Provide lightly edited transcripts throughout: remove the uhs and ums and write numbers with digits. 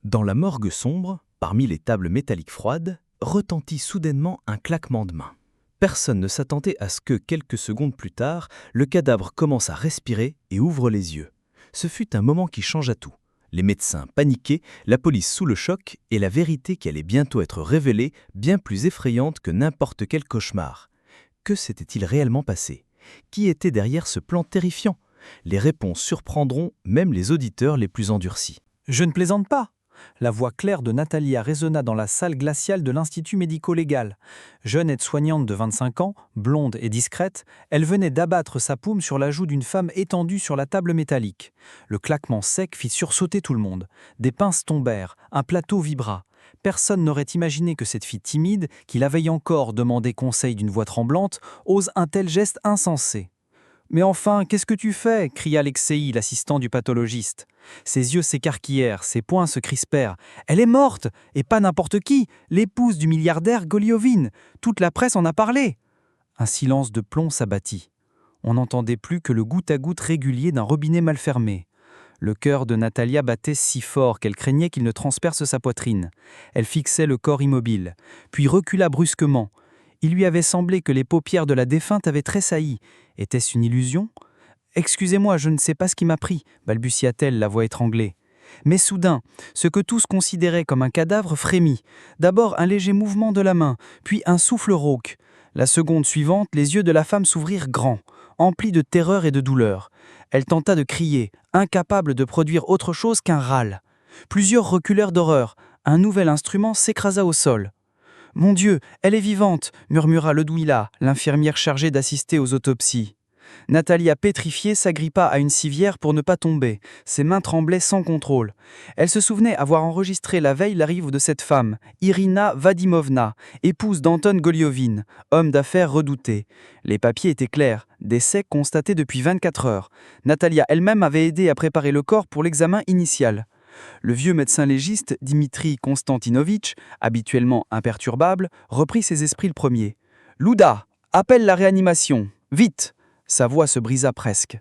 Dans la morgue sombre, parmi les tables métalliques froides, retentit soudainement un claquement de mains. Personne ne s'attendait à ce que, quelques secondes plus tard, le cadavre commence à respirer et ouvre les yeux. Ce fut un moment qui changea tout. Les médecins paniqués, la police sous le choc et la vérité qui allait bientôt être révélée, bien plus effrayante que n'importe quel cauchemar. Que s'était-il réellement passé? Qui était derrière ce plan terrifiant? Les réponses surprendront même les auditeurs les plus endurcis. Je ne plaisante pas. La voix claire de Natalia résonna dans la salle glaciale de l'Institut médico-légal. Jeune aide-soignante de 25 ans, blonde et discrète, elle venait d'abattre sa paume sur la joue d'une femme étendue sur la table métallique. Le claquement sec fit sursauter tout le monde. Des pinces tombèrent, un plateau vibra. Personne n'aurait imaginé que cette fille timide, qui la veille encore demandait conseil d'une voix tremblante, ose un tel geste insensé. « Mais enfin, qu'est-ce que tu fais » cria Alexei, l'assistant du pathologiste. Ses yeux s'écarquillèrent, ses poings se crispèrent. « Elle est morte, et pas n'importe qui, l'épouse du milliardaire Goliovin. Toute la presse en a parlé. » Un silence de plomb s'abattit. On n'entendait plus que le goutte-à-goutte régulier d'un robinet mal fermé. Le cœur de Natalia battait si fort qu'elle craignait qu'il ne transperce sa poitrine. Elle fixait le corps immobile, puis recula brusquement. Il lui avait semblé que les paupières de la défunte avaient tressailli. Était-ce une illusion ? « Excusez-moi, je ne sais pas ce qui m'a pris, balbutia-t-elle, la voix étranglée. Mais soudain, ce que tous considéraient comme un cadavre frémit. D'abord un léger mouvement de la main, puis un souffle rauque. La seconde suivante, les yeux de la femme s'ouvrirent grands, emplis de terreur et de douleur. Elle tenta de crier, incapable de produire autre chose qu'un râle. Plusieurs reculèrent d'horreur. Un nouvel instrument s'écrasa au sol. « Mon Dieu, elle est vivante !» murmura Ledouila, l'infirmière chargée d'assister aux autopsies. Natalia, pétrifiée, s'agrippa à une civière pour ne pas tomber. Ses mains tremblaient sans contrôle. Elle se souvenait avoir enregistré la veille l'arrivée de cette femme, Irina Vadimovna, épouse d'Anton Goliovin, homme d'affaires redouté. Les papiers étaient clairs, décès constaté depuis 24 heures. Natalia elle-même avait aidé à préparer le corps pour l'examen initial. Le vieux médecin légiste, Dimitri Konstantinovitch, habituellement imperturbable, reprit ses esprits le premier. « Louda, appelle la réanimation, vite !» Sa voix se brisa presque.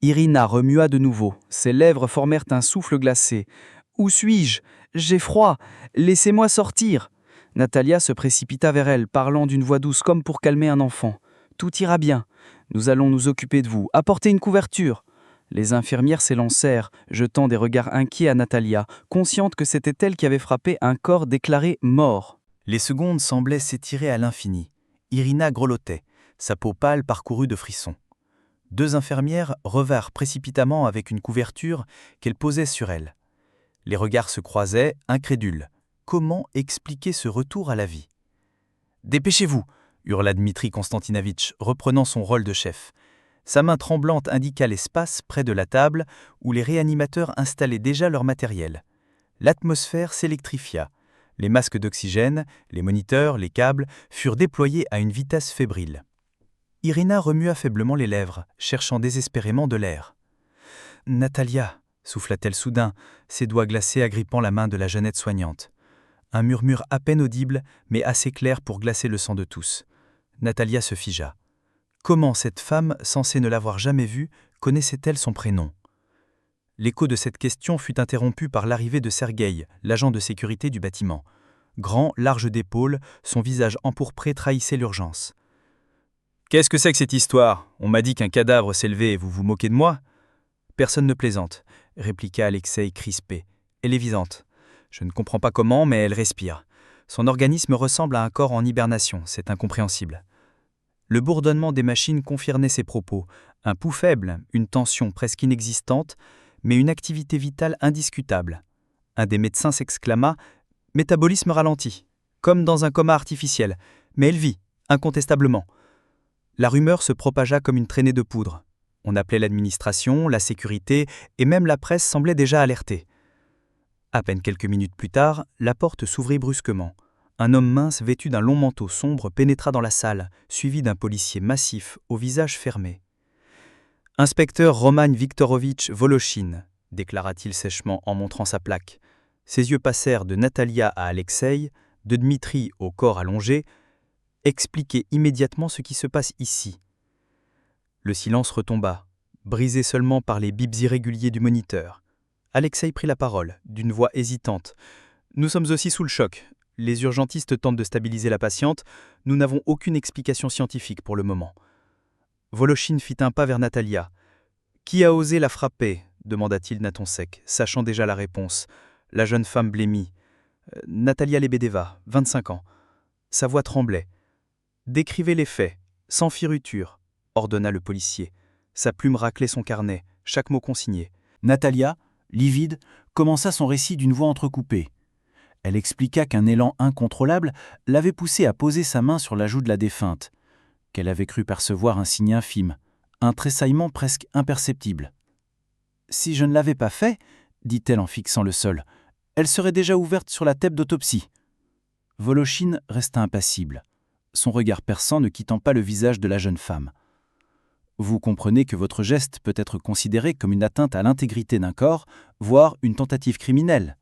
Irina remua de nouveau. Ses lèvres formèrent un souffle glacé. « Où suis-je ? J'ai froid. Laissez-moi sortir !» Natalia se précipita vers elle, parlant d'une voix douce comme pour calmer un enfant. « Tout ira bien. Nous allons nous occuper de vous. Apportez une couverture. » Les infirmières s'élancèrent, jetant des regards inquiets à Natalia, consciente que c'était elle qui avait frappé un corps déclaré mort. Les secondes semblaient s'étirer à l'infini. Irina grelottait, sa peau pâle parcourue de frissons. Deux infirmières revinrent précipitamment avec une couverture qu'elles posaient sur elle. Les regards se croisaient, incrédules. Comment expliquer ce retour à la vie ? « Dépêchez-vous !» hurla Dmitri Konstantinovitch, reprenant son rôle de chef. Sa main tremblante indiqua l'espace près de la table où les réanimateurs installaient déjà leur matériel. L'atmosphère s'électrifia. Les masques d'oxygène, les moniteurs, les câbles furent déployés à une vitesse fébrile. Irina remua faiblement les lèvres, cherchant désespérément de l'air. « Natalia !» souffla-t-elle soudain, ses doigts glacés agrippant la main de la jeune aide-soignante. Un murmure à peine audible, mais assez clair pour glacer le sang de tous. Natalia se figea. Comment cette femme, censée ne l'avoir jamais vue, connaissait-elle son prénom ? L'écho de cette question fut interrompu par l'arrivée de Sergueï, l'agent de sécurité du bâtiment. Grand, large d'épaules, son visage empourpré trahissait l'urgence. « Qu'est-ce que c'est que cette histoire ? On m'a dit qu'un cadavre s'élevait et vous vous moquez de moi ?»« Personne ne plaisante, » répliqua Alexei crispé. « Elle est vivante. Je ne comprends pas comment, mais elle respire. Son organisme ressemble à un corps en hibernation, c'est incompréhensible. » Le bourdonnement des machines confirmait ses propos. Un pouls faible, une tension presque inexistante, mais une activité vitale indiscutable. Un des médecins s'exclama « Métabolisme ralenti, comme dans un coma artificiel, mais elle vit, incontestablement. » La rumeur se propagea comme une traînée de poudre. On appelait l'administration, la sécurité, et même la presse semblait déjà alertée. À peine quelques minutes plus tard, la porte s'ouvrit brusquement. Un homme mince vêtu d'un long manteau sombre pénétra dans la salle, suivi d'un policier massif au visage fermé. « Inspecteur Roman Viktorovitch Voloshin », déclara-t-il sèchement en montrant sa plaque. Ses yeux passèrent de Natalia à Alexei, de Dmitri au corps allongé. « Expliquez immédiatement ce qui se passe ici. » Le silence retomba, brisé seulement par les bips irréguliers du moniteur. Alexei prit la parole, d'une voix hésitante. Nous sommes aussi sous le choc. Les urgentistes tentent de stabiliser la patiente. Nous n'avons aucune explication scientifique pour le moment. Voloshin fit un pas vers Natalia. Qui a osé la frapper demanda-t-il d'un ton sec, sachant déjà la réponse. La jeune femme blêmit. Natalia Lebedeva, 25 ans. Sa voix tremblait. Décrivez les faits, sans fioriture, ordonna le policier. Sa plume raclait son carnet, chaque mot consigné. Natalia, livide, commença son récit d'une voix entrecoupée. Elle expliqua qu'un élan incontrôlable l'avait poussée à poser sa main sur la joue de la défunte, qu'elle avait cru percevoir un signe infime, un tressaillement presque imperceptible. « Si je ne l'avais pas fait, dit-elle en fixant le sol, elle serait déjà ouverte sur la table d'autopsie. » Voloshin resta impassible, son regard perçant ne quittant pas le visage de la jeune femme. Vous comprenez que votre geste peut être considéré comme une atteinte à l'intégrité d'un corps, voire une tentative criminelle.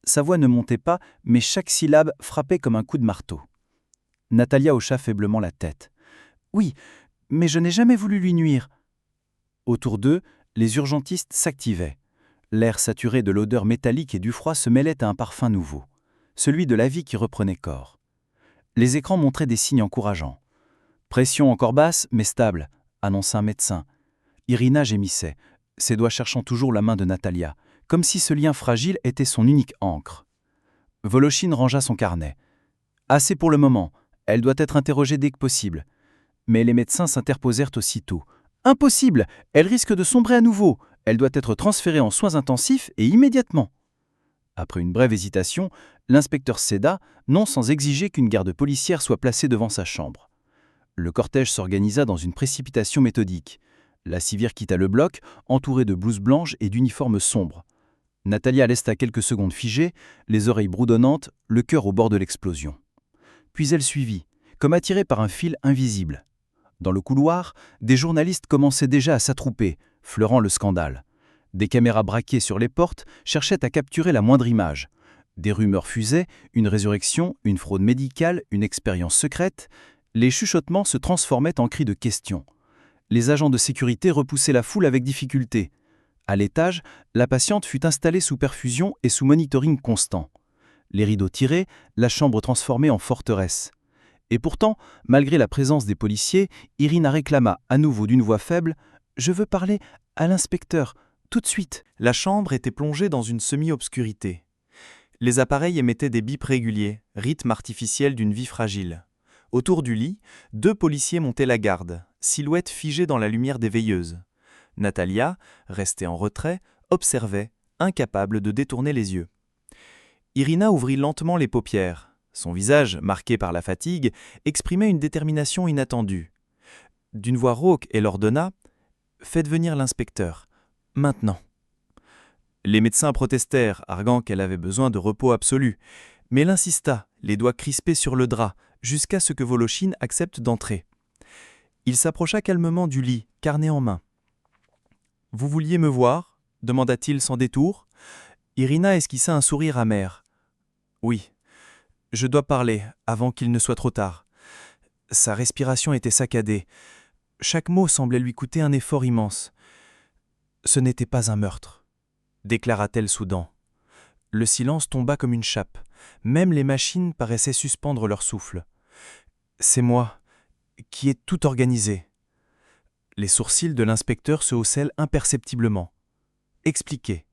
Sa voix ne montait pas, mais chaque syllabe frappait comme un coup de marteau. Natalia hocha faiblement la tête. « Oui, mais je n'ai jamais voulu lui nuire. » Autour d'eux, les urgentistes s'activaient. L'air saturé de l'odeur métallique et du froid se mêlait à un parfum nouveau, celui de la vie qui reprenait corps. Les écrans montraient des signes encourageants. « Pression encore basse, mais stable », annonça un médecin. Irina gémissait, ses doigts cherchant toujours la main de Natalia, comme si ce lien fragile était son unique ancre. Voloshin rangea son carnet. « Assez pour le moment, elle doit être interrogée dès que possible. » Mais les médecins s'interposèrent aussitôt. « Impossible, elle risque de sombrer à nouveau. Elle doit être transférée en soins intensifs et immédiatement. » Après une brève hésitation, l'inspecteur céda, non sans exiger qu'une garde policière soit placée devant sa chambre. Le cortège s'organisa dans une précipitation méthodique. La civire quitta le bloc, entourée de blouses blanches et d'uniformes sombres. Natalia resta quelques secondes figée, les oreilles bourdonnantes, le cœur au bord de l'explosion. Puis elle suivit, comme attirée par un fil invisible. Dans le couloir, des journalistes commençaient déjà à s'attrouper, fleurant le scandale. Des caméras braquées sur les portes cherchaient à capturer la moindre image. Des rumeurs fusaient, une résurrection, une fraude médicale, une expérience secrète. Les chuchotements se transformaient en cris de questions. Les agents de sécurité repoussaient la foule avec difficulté. À l'étage, la patiente fut installée sous perfusion et sous monitoring constant. Les rideaux tirés, la chambre transformée en forteresse. Et pourtant, malgré la présence des policiers, Irina réclama à nouveau d'une voix faible « Je veux parler à l'inspecteur, tout de suite !» La chambre était plongée dans une semi-obscurité. Les appareils émettaient des bips réguliers, rythme artificiel d'une vie fragile. Autour du lit, 2 policiers montaient la garde, silhouette figée dans la lumière des veilleuses. Natalia, restée en retrait, observait, incapable de détourner les yeux. Irina ouvrit lentement les paupières. Son visage, marqué par la fatigue, exprimait une détermination inattendue. D'une voix rauque, elle ordonna « Faites venir l'inspecteur. Maintenant. » Les médecins protestèrent, arguant qu'elle avait besoin de repos absolu, mais elle insista, les doigts crispés sur le drap, jusqu'à ce que Voloshin accepte d'entrer. Il s'approcha calmement du lit, carnet en main. « Vous vouliez me voir » demanda-t-il sans détour. Irina esquissa un sourire amer. « Oui. Je dois parler, avant qu'il ne soit trop tard. » Sa respiration était saccadée. Chaque mot semblait lui coûter un effort immense. « Ce n'était pas un meurtre », déclara-t-elle soudain. Le silence tomba comme une chape. Même les machines paraissaient suspendre leur souffle. « C'est moi, qui ai tout organisé. » Les sourcils de l'inspecteur se haussèrent imperceptiblement. « Expliquez. »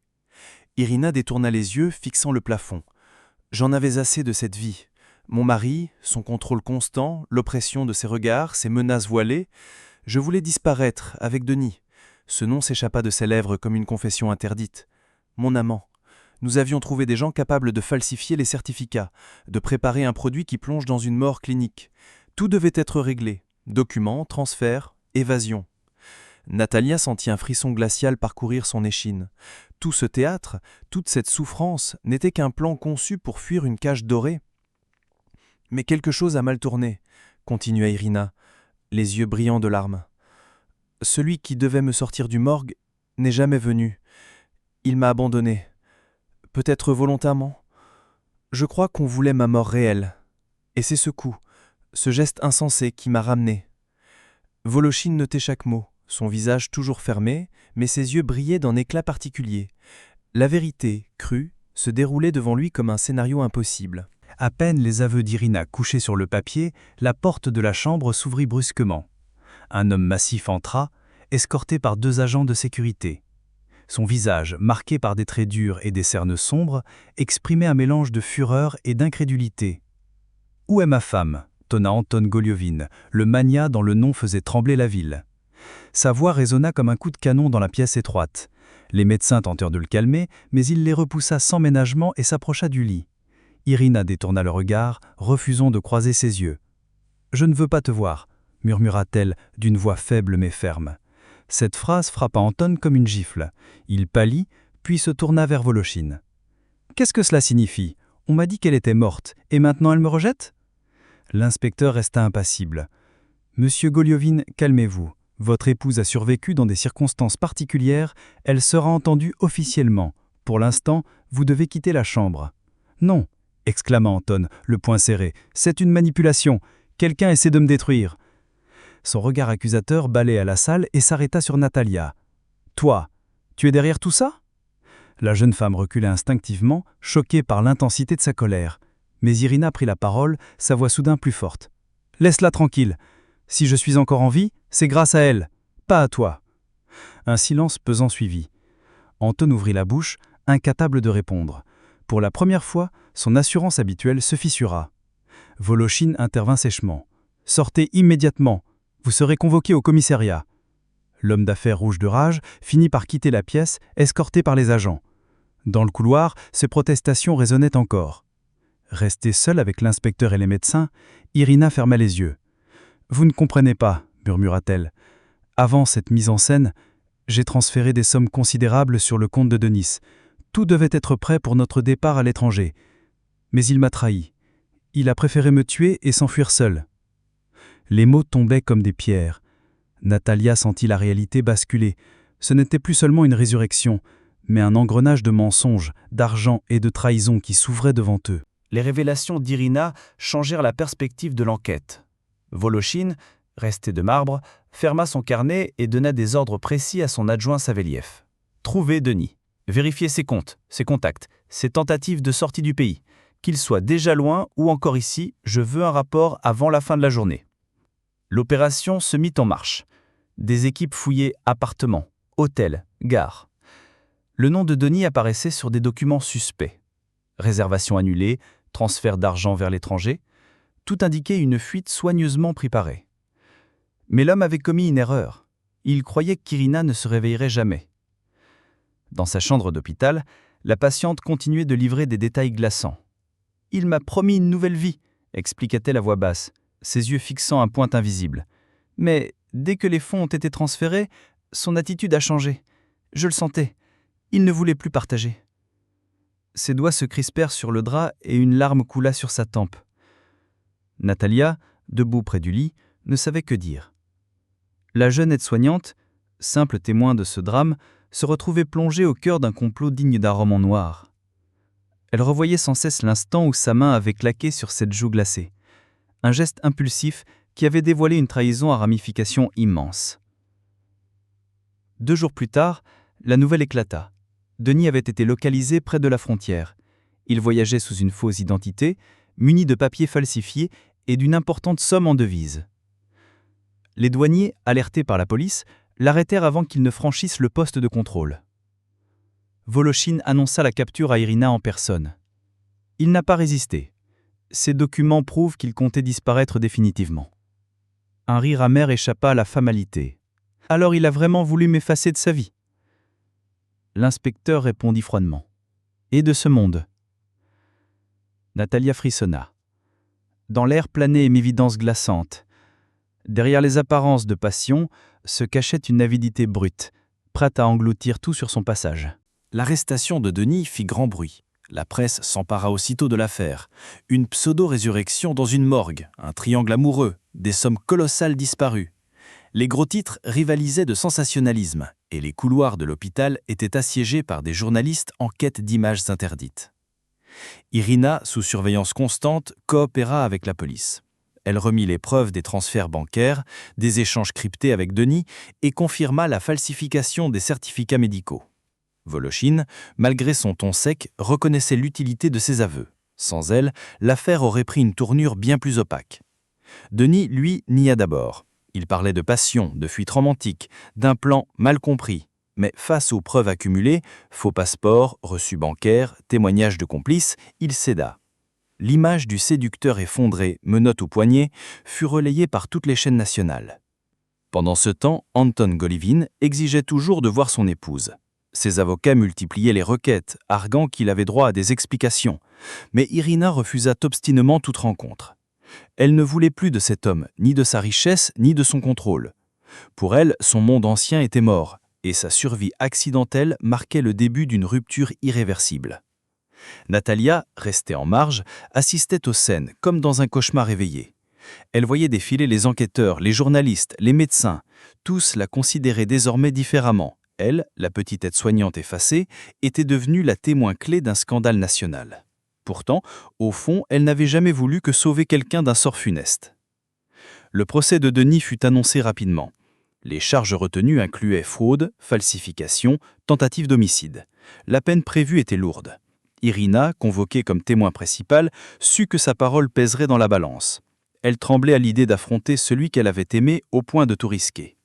Irina détourna les yeux, fixant le plafond. « J'en avais assez de cette vie. Mon mari, son contrôle constant, l'oppression de ses regards, ses menaces voilées. Je voulais disparaître avec Denis. Ce nom s'échappa de ses lèvres comme une confession interdite. Mon amant. Nous avions trouvé des gens capables de falsifier les certificats, de préparer un produit qui plonge dans une mort clinique. Tout devait être réglé. Documents, transferts, évasion. » Natalia sentit un frisson glacial parcourir son échine. Tout ce théâtre, toute cette souffrance n'était qu'un plan conçu pour fuir une cage dorée. « Mais quelque chose a mal tourné, » continua Irina, les yeux brillants de larmes. « Celui qui devait me sortir du morgue n'est jamais venu. Il m'a abandonné. Peut-être volontairement. Je crois qu'on voulait ma mort réelle. Et c'est ce coup, ce geste insensé qui m'a ramené. » Voloshin notait chaque mot, son visage toujours fermé, mais ses yeux brillaient d'un éclat particulier. La vérité, crue, se déroulait devant lui comme un scénario impossible. À peine les aveux d'Irina couchés sur le papier, la porte de la chambre s'ouvrit brusquement. Un homme massif entra, escorté par 2 agents de sécurité. Son visage, marqué par des traits durs et des cernes sombres, exprimait un mélange de fureur et d'incrédulité. « Où est ma femme ?» tonna Anton Goliovin, le magnat dont le nom faisait trembler la ville. Sa voix résonna comme un coup de canon dans la pièce étroite. Les médecins tentèrent de le calmer, mais il les repoussa sans ménagement et s'approcha du lit. Irina détourna le regard, refusant de croiser ses yeux. « Je ne veux pas te voir », murmura-t-elle d'une voix faible mais ferme. Cette phrase frappa Anton comme une gifle. Il pâlit, puis se tourna vers Volochine. « Qu'est-ce que cela signifie ? On m'a dit qu'elle était morte, et maintenant elle me rejette ?» L'inspecteur resta impassible. « Monsieur Goliovin, calmez-vous. Votre épouse a survécu dans des circonstances particulières, elle sera entendue officiellement. Pour l'instant, vous devez quitter la chambre. »« Non !» exclama Anton, le poing serré. « C'est une manipulation. Quelqu'un essaie de me détruire. » Son regard accusateur balaya la salle et s'arrêta sur Natalia. « Toi, tu es derrière tout ça ?» La jeune femme reculait instinctivement, choquée par l'intensité de sa colère. Mais Irina prit la parole, sa voix soudain plus forte. « Laisse-la tranquille. Si je suis encore en vie, c'est grâce à elle, pas à toi. » Un silence pesant suivit. Anton ouvrit la bouche, incapable de répondre. Pour la première fois, son assurance habituelle se fissura. Volochine intervint sèchement. « Sortez immédiatement. Vous serez convoqué au commissariat. » L'homme d'affaires rouge de rage finit par quitter la pièce, escorté par les agents. Dans le couloir, ses protestations résonnaient encore. Restée seule avec l'inspecteur et les médecins, Irina ferma les yeux. « Vous ne comprenez pas, » murmura-t-elle. « Avant cette mise en scène, j'ai transféré des sommes considérables sur le compte de Denis. Tout devait être prêt pour notre départ à l'étranger. Mais il m'a trahi. Il a préféré me tuer et s'enfuir seul. » Les mots tombaient comme des pierres. Natalia sentit la réalité basculer. Ce n'était plus seulement une résurrection, mais un engrenage de mensonges, d'argent et de trahison qui s'ouvrait devant eux. Les révélations d'Irina changèrent la perspective de l'enquête. Volochine, resté de marbre, ferma son carnet et donna des ordres précis à son adjoint Saveliev. « Trouvez Denis. Vérifiez ses comptes, ses contacts, ses tentatives de sortie du pays. Qu'il soit déjà loin ou encore ici, je veux un rapport avant la fin de la journée. » L'opération se mit en marche. Des équipes fouillaient appartements, hôtels, gares. Le nom de Denis apparaissait sur des documents suspects. Réservation annulée, transfert d'argent vers l'étranger, tout indiquait une fuite soigneusement préparée. Mais l'homme avait commis une erreur. Il croyait qu'Irina ne se réveillerait jamais. Dans sa chambre d'hôpital, la patiente continuait de livrer des détails glaçants. « Il m'a promis une nouvelle vie », expliqua-t-elle à voix basse, ses yeux fixant un point invisible. Mais dès que les fonds ont été transférés, son attitude a changé. Je le sentais. Il ne voulait plus partager. Ses doigts se crispèrent sur le drap et une larme coula sur sa tempe. Natalia, debout près du lit, ne savait que dire. La jeune aide-soignante, simple témoin de ce drame, se retrouvait plongée au cœur d'un complot digne d'un roman noir. Elle revoyait sans cesse l'instant où sa main avait claqué sur cette joue glacée. Un geste impulsif qui avait dévoilé une trahison à ramifications immenses. 2 jours plus tard, la nouvelle éclata. Denis avait été localisé près de la frontière. Il voyageait sous une fausse identité, muni de papiers falsifiés et d'une importante somme en devises. Les douaniers, alertés par la police, l'arrêtèrent avant qu'il ne franchisse le poste de contrôle. Volochine annonça la capture à Irina en personne. Il n'a pas résisté. Ces documents prouvent qu'il comptait disparaître définitivement. Un rire amer échappa à la famalité. « Alors il a vraiment voulu m'effacer de sa vie ?» L'inspecteur répondit froidement. « Et de ce monde ?» Natalia frissonna. Dans l'air planait une évidence glaçante. Derrière les apparences de passion se cachait une avidité brute, prête à engloutir tout sur son passage. L'arrestation de Denis fit grand bruit. La presse s'empara aussitôt de l'affaire. Une pseudo-résurrection dans une morgue, un triangle amoureux, des sommes colossales disparues. Les gros titres rivalisaient de sensationnalisme et les couloirs de l'hôpital étaient assiégés par des journalistes en quête d'images interdites. Irina, sous surveillance constante, coopéra avec la police. Elle remit les preuves des transferts bancaires, des échanges cryptés avec Denis et confirma la falsification des certificats médicaux. Voloshin, malgré son ton sec, reconnaissait l'utilité de ses aveux. Sans elle, l'affaire aurait pris une tournure bien plus opaque. Denis, lui, nia d'abord. Il parlait de passion, de fuite romantique, d'un plan mal compris. Mais face aux preuves accumulées, faux passeport, reçus bancaires, témoignages de complices, il céda. L'image du séducteur effondré, menottes au poignet, fut relayée par toutes les chaînes nationales. Pendant ce temps, Anton Golovin exigeait toujours de voir son épouse. Ses avocats multipliaient les requêtes, arguant qu'il avait droit à des explications. Mais Irina refusa obstinément toute rencontre. Elle ne voulait plus de cet homme, ni de sa richesse, ni de son contrôle. Pour elle, son monde ancien était mort, et sa survie accidentelle marquait le début d'une rupture irréversible. Natalia, restée en marge, assistait aux scènes comme dans un cauchemar éveillé. Elle voyait défiler les enquêteurs, les journalistes, les médecins. Tous la considéraient désormais différemment. Elle, la petite aide-soignante effacée, était devenue la témoin clé d'un scandale national. Pourtant, au fond, elle n'avait jamais voulu que sauver quelqu'un d'un sort funeste. Le procès de Denis fut annoncé rapidement. Les charges retenues incluaient fraude, falsification, tentative d'homicide. La peine prévue était lourde. Irina, convoquée comme témoin principal, sut que sa parole pèserait dans la balance. Elle tremblait à l'idée d'affronter celui qu'elle avait aimé au point de tout risquer.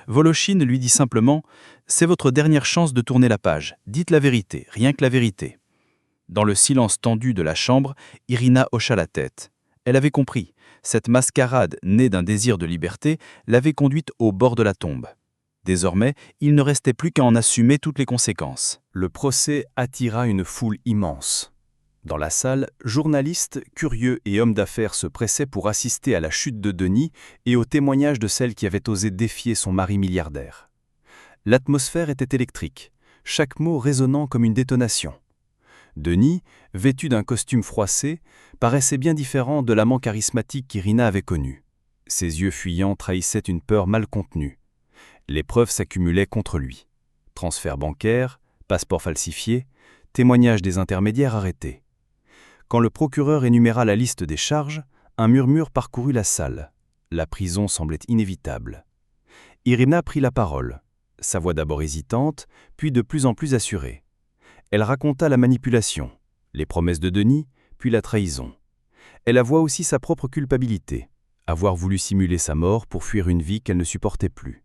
Voloshin lui dit simplement « C'est votre dernière chance de tourner la page. Dites la vérité, rien que la vérité. » Dans le silence tendu de la chambre, Irina hocha la tête. Elle avait compris. Cette mascarade, née d'un désir de liberté, l'avait conduite au bord de la tombe. Désormais, il ne restait plus qu'à en assumer toutes les conséquences. Le procès attira une foule immense. Dans la salle, journalistes, curieux et hommes d'affaires se pressaient pour assister à la chute de Denis et au témoignage de celle qui avait osé défier son mari milliardaire. L'atmosphère était électrique, chaque mot résonnant comme une détonation. Denis, vêtu d'un costume froissé, paraissait bien différent de l'amant charismatique qu'Irina avait connu. Ses yeux fuyants trahissaient une peur mal contenue. Les preuves s'accumulaient contre lui. Transferts bancaires, passeports falsifiés, témoignages des intermédiaires arrêtés. Quand le procureur énuméra la liste des charges, un murmure parcourut la salle. La prison semblait inévitable. Irina prit la parole, sa voix d'abord hésitante, puis de plus en plus assurée. Elle raconta la manipulation, les promesses de Denis, puis la trahison. Elle avoua aussi sa propre culpabilité, avoir voulu simuler sa mort pour fuir une vie qu'elle ne supportait plus.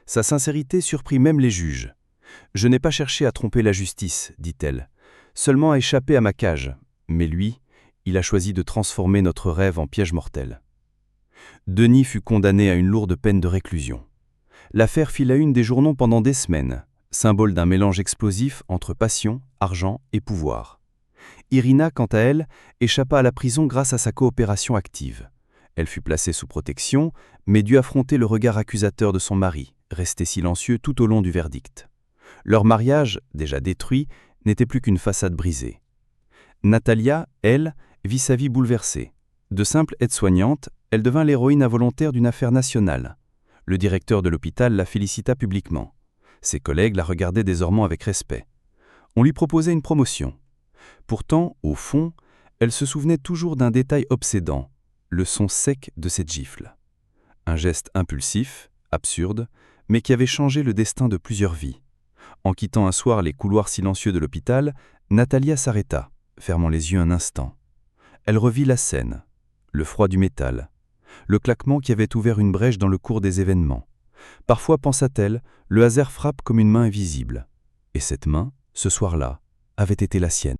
Sa sincérité surprit même les juges. « Je n'ai pas cherché à tromper la justice, dit-elle, seulement à échapper à ma cage. Mais lui, il a choisi de transformer notre rêve en piège mortel. » Denis fut condamné à une lourde peine de réclusion. L'affaire fit la une des journaux pendant des semaines, symbole d'un mélange explosif entre passion, argent et pouvoir. Irina, quant à elle, échappa à la prison grâce à sa coopération active. Elle fut placée sous protection, mais dut affronter le regard accusateur de son mari, resté silencieux tout au long du verdict. Leur mariage, déjà détruit, n'était plus qu'une façade brisée. Natalia, elle, vit sa vie bouleversée. De simple aide-soignante, elle devint l'héroïne involontaire d'une affaire nationale. Le directeur de l'hôpital la félicita publiquement. Ses collègues la regardaient désormais avec respect. On lui proposait une promotion. Pourtant, au fond, elle se souvenait toujours d'un détail obsédant, le son sec de cette gifle. Un geste impulsif, absurde, mais qui avait changé le destin de plusieurs vies. En quittant un soir les couloirs silencieux de l'hôpital, Natalia s'arrêta, fermant les yeux un instant. Elle revit la scène, le froid du métal, le claquement qui avait ouvert une brèche dans le cours des événements. Parfois, pensa-t-elle, le hasard frappe comme une main invisible. Et cette main, ce soir-là, avait été la sienne.